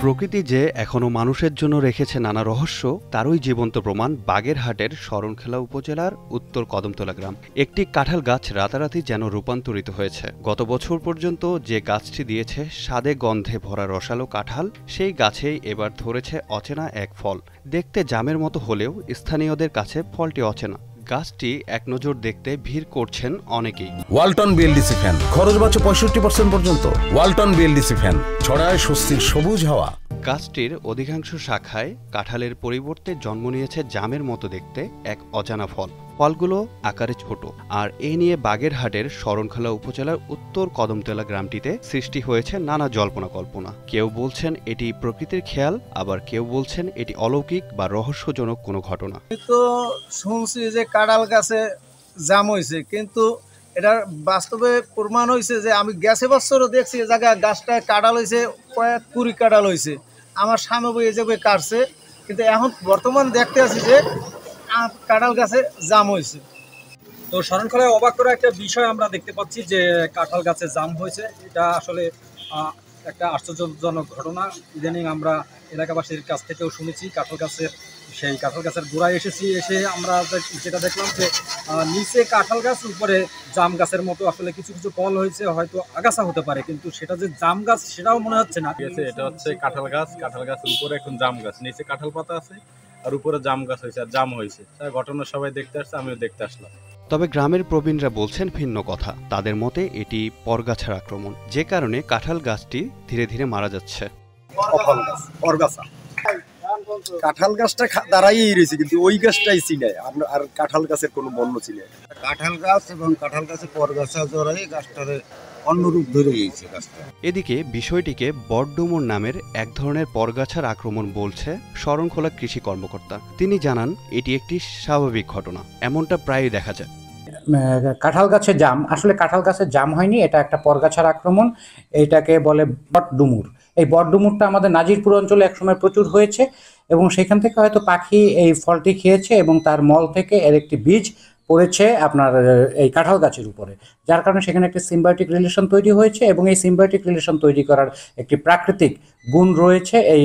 প্রকৃতি যে এখনো মানুষের জন্য রেখেছে নানা রহস্য তারই জীবন্ত প্রমাণ বাগেরহাটের শরণখেলা উপজেলার উত্তর কদমতলা গ্রাম। একটি কাঁঠাল গাছ রাতারাতি যেন রূপান্তরিত হয়েছে। গত বছর পর্যন্ত যে গাছটি দিয়েছে স্বাদে গন্ধে ভরা রসালো কাঁঠাল, সেই গাছেই এবার ধরেছে অচেনা এক ফল। দেখতে জামের মতো হলেও স্থানীয়দের কাছে ফলটি অচেনা। গাছটি এক নজর দেখতে ভিড় করছেন অনেকেই। ওয়ালটন বিএলডিসি ফ্যান, খরচ বাঁচে 65% পর্যন্ত। ওয়ালটন বিএলডিসি ফ্যান ছড়ায় স্বস্তির সবুজ হাওয়া। গাছটির অধিকাংশ শাখায় কাঁঠালের পরিবর্তে জন্ম নিয়েছে জামের মতো দেখতে এক অজানা ফল। ফলগুলো আকারে ছোট। আর এ নিয়ে বাগেরহাটের শরণখেলা উপজেলার উত্তর কদমতলা গ্রামটিতে সৃষ্টি হয়েছে নানা জল্পনা কল্পনা। কেউ বলছেন এটি প্রকৃতির খেয়াল, আবার কেউ বলছেন এটি অলৌকিক বা রহস্যজনক কোনো ঘটনা। তো শুনছি যে কাঁঠাল গাছে জাম হয়েছে, কিন্তু এটার বাস্তবে প্রমাণ হয়েছে যে আমি গেছে বছরও দেখছি এ জায়গায় গাছটায় কাঁঠাল হয়েছে, কয়েক কুড়ি কাঁঠাল হয়েছে। আমার স্বামী বই এই জায়গায় কাটছে, কিন্তু এখন বর্তমান দেখতে আছি যে কাঁঠাল গাছে জাম হয়েছে। তো শরণখেলায় অবাক করা একটা বিষয় আমরা দেখতে পাচ্ছি যে কাঁঠাল গাছে জাম হয়েছে। এটা আসলে একটা আশ্চর্যজনক ঘটনা। ইদানিং আমরা এলাকাবাসীর কাছ থেকেও শুনেছি কাঁঠাল গাছের গোড়ায় এসে আমরা যেটা দেখলাম যে নিচে কাঁঠাল গাছ, উপরে জাম গাছের মতো আসলে কিছু কিছু ফল হয়েছে, হয়তো আগাছা হতে পারে, কিন্তু সেটা যে জাম গাছ সেটাও মনে হচ্ছে না। এটা হচ্ছে কাঁঠাল গাছের উপরে এখন জাম গাছ, নিচে কাঁঠাল পাতা আছে আর উপরে জাম গাছ হয়েছে আর জাম হয়েছে। ঘটনা সবাই দেখতে আসছে, আমিও দেখতে আসলাম। তবে গ্রামের প্রবীণরা বলছেন ভিন্ন কথা। তাদের মতে এটি পরগাছার আক্রমণ, যে কারণে কাঁঠাল গাছটি ধীরে ধীরে মারা যাচ্ছে। কাঁঠাল গাছটা দাঁড়াই রয়েছে, কিন্তু ওই গাছটাই চিনে আর কাঁঠাল গাছের কোনো বর্ণ চিনে। কাঁঠাল গাছ এবং কাঁঠাল গাছে পরগাছা জড়াই গাছটারে অন্যরূপ ধরে গিয়েছে গাছটা। এদিকে বিষয়টিকে বটডুমুর নামের এক ধরনের পরগাছার আক্রমণ বলছে শরণখোলা কৃষি কর্মকর্তা। তিনি জানান এটি একটি স্বাভাবিক ঘটনা, এমনটা প্রায়ই দেখা যায়। কাঁঠাল গাছে জাম, আসলে কাঁঠাল গাছে জাম হয়নি, এটা একটা পরগাছার আক্রমণ। এইটাকে বলে বটডুমুর। এই বটডুমুরটা আমাদের নাজিরপুর অঞ্চলে একসময় প্রচুর হয়েছে এবং সেখান থেকে হয়তো পাখি এই ফলটি খেয়েছে এবং তার মল থেকে এর একটি বীজ পড়েছে আপনার এই কাঁঠাল গাছের উপরে, যার কারণে সেখানে একটি সিম্বায়োটিক রিলেশন তৈরি হয়েছে এবং এই সিম্বায়োটিক রিলেশন তৈরি করার একটি প্রাকৃতিক গুণ রয়েছে এই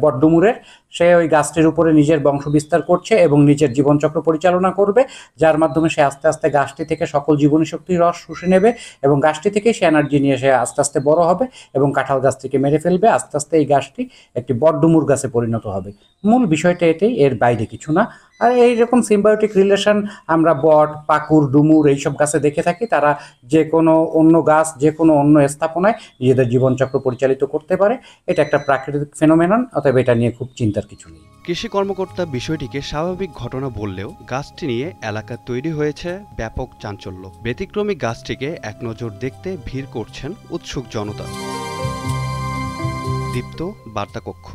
বটডুমুরের। সে ওই গাছটির উপরে নিজের বংশ বিস্তার করছে এবং নিজের জীবনচক্র পরিচালনা করবে, যার মাধ্যমে সে আস্তে আস্তে গাছটি থেকে সকল জীবনী শক্তির রস শুষে নেবে এবং গাছটি থেকে সে এনার্জি নিয়ে সে আস্তে আস্তে বড় হবে এবং কাঁঠাল গাছটিকে মেরে ফেলবে। আস্তে আস্তে এই গাছটি একটি বটডুমুর গাছে পরিণত হবে। মূল বিষয়টা এটাই, এর বাইরে কিছু না। আর এইরকম সিম্বায়োটিক রিলেশন আমরা বট, পাকুর, ডুমুর এইসব গাছে দেখে থাকি। তারা যে কোনো অন্য গাছ, যে কোনো অন্য স্থাপনায় নিজেদের জীবনচক্র পরিচালিত করতে পারে। এটা একটা প্রাকৃতিক ফেনোমেনন, অতএব এটা নিয়ে খুব চিন্তার কিছু নেই। কৃষি কর্মকর্তা বিষয়টিকে স্বাভাবিক ঘটনা বললেও গাছটি নিয়ে এলাকা তৈরি হয়েছে ব্যাপক চাঞ্চল্য। ব্যতিক্রমী গাছটিকে এক নজর দেখতে ভিড় করছেন উৎসুক জনতা। দীপ্ত বার্তা কক্ষ।